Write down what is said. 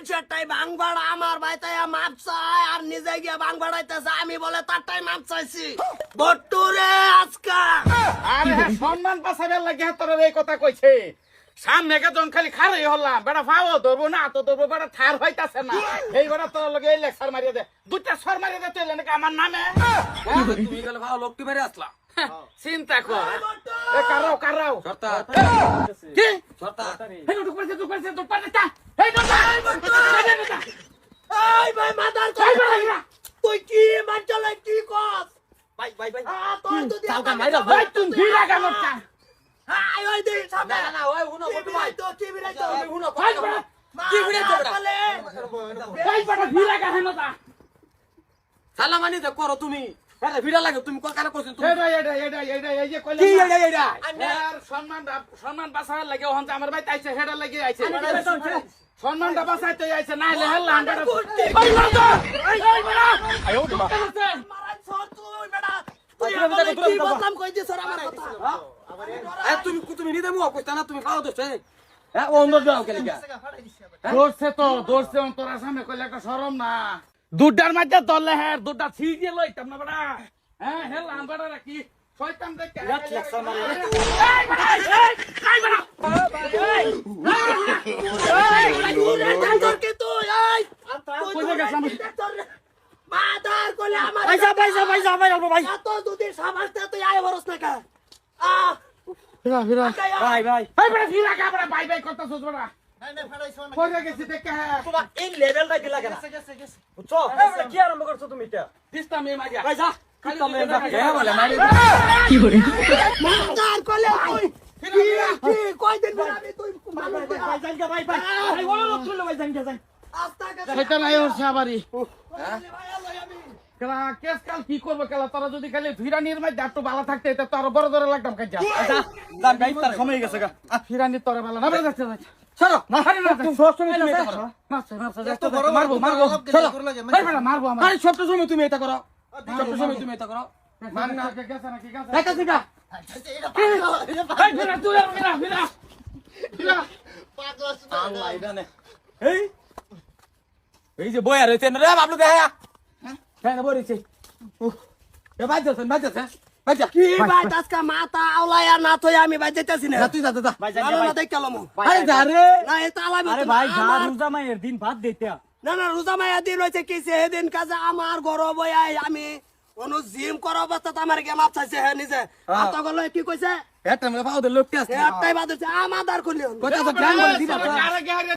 মানুষেরটাই ভাঙ ভাড়া আমার ভাই তাই মাপ চায় আর নিজে গিয়ে ভাঙ ভাড়াইতেছে আমি বলে তারটাই মাপ চাইছি বট্টুরে আজকা আরে সম্মান পাছাবের লাগে তোর এই কথা কইছে সামনে গেজন খালি খারই হলাম বেটা ফাও ধরবো না তো ধরবো বেটা থার হইতাছে না এই বেটা তোর লগে এই লেকচার মারিয়ে দে দুইটা সর মারিয়ে দে তুই নাকি আমার নামে তুমি গেলে ভালো লোকটি মেরে আসলা চিন্তা কর এ কারাও কারাও সর্তা কি সর্তা এই ঢুক পারছে ঢুক পারছে তা এই ঢুক এই ভাই মাদার তুই কি মানচলে কি কস ভাই ভাই ভাই তোর তো দিয়া কালকা মাইরা ভাই তুই ভিড়া কেন চা হাই ওই দিন সামনে না না ওই হুনো কি বিরাই তো কি বিরাই তো হুনো ভাই বেটা কি ভিড়ে তো বেটা ভাই বেটা ভিড়া কেন তা সালামানি তো করো তুমি আরে ভিড়া লাগে তুমি কারা কইছ তুমি এটা এই যে কইলা কি এইডা আর সম্মান বাঁচাবার লাগে ওহন আমার ভাই তাইছে হেডার লাগি আইছে সম্মানটা বাঁচাইতে আইছে না হলে হেল্লা আন্ডার ওই মারো এই বেটা আয় ওঠ মা মারাই সর তুই বেটা তুই আমারে কি বদনাম কই দিছ আমার কথা আরে তুমি নিদে মুও কইতা না তুমি খাও দছে হ্যাঁ ও অন্য দাও কেন দৌড়ছে তোর সামনে কইলে একটা শরম না দুডার মধ্যে দলে হ্যাঁ দুডা ছিড়িয়ে লইতাম না বেটা হ্যাঁ হেল্লা আন্ডার রাখি শয়তান দেখে লেকচার মারে এই বেটা এই বেটা তোর কি তুই এই কইলে গেছাম মাদার কইলে আমার পয়সা ভাই এত দুদিন সাবাসতে তুই আয় বরস না কা ফিরা ফিরা ভাই ভাই এই বেটা ফিরা কাবড়া বাই বাই করতে সুজ বেটা কইলে গেছি দেখে হ্যাঁ তোমার এই লেভেলটা কি লাগে না বুঝছো কি আরম্ভ করছো তুমি এটা দিস্তা মে মারিয়া ভাই যা কি তুমি কে বলে মারি মাদার কইলে তুই কি কই দিন আমি তুই ভাই জানগা ভাই ভাই ওলো লোক তুললো ভাই জানগা যান আস্তা কে সেটা নাই ওর সাবারি কেলা কেস কাল কি করবে কেলা তোরা যদি খালি ফিরানির মধ্যে একটু ভালো থাকতে এটা তো আরো বড় ধরে লাগতাম কাজ যা দাম গাই তার সময় গেছে গা ফিরানির তোরা ভালো না বেড়ে যাচ্ছে চলো না হারি না তুমি সব সময় তুমি এটা করো মারবো মারবো চলো এই বেটা মারবো আমার আরে সব সময় তুমি এটা করো সব সময় তুমি এটা করো মান না গেছে নাকি গেছে দেখা শিখা এই ফিরা তুই আর ফিরা ফিরা ফিরা আল্লাহ ইদানে এই এই যে বয়া রয়েছে রে বাবলু দেখা হ্যাঁ বই রয়েছে এ বাজছে বাজা কি ভাই আজকে মাথা আওলায়া না তুই আমি ভাই যেতেছি না তুই যা যা ভালো না দেখ কেলাম আরে যা রে না এটা আলাবি আরে ভাই যা রোজা মায়ের দিন ভাত দিতে না না রোজা মায়া দিন হইছে কি সেদিন কাজে আমার ঘর বয়াই আমি অনু জিম করা অবস্থাতে আমার গে মাপ চাইছে হে নিজে আত গলে কি কইছে এটা মে পাও দে লোকটি আছে একটাই বাদ হচ্ছে আমাদার কইলি কত গান বলে দিবা আরে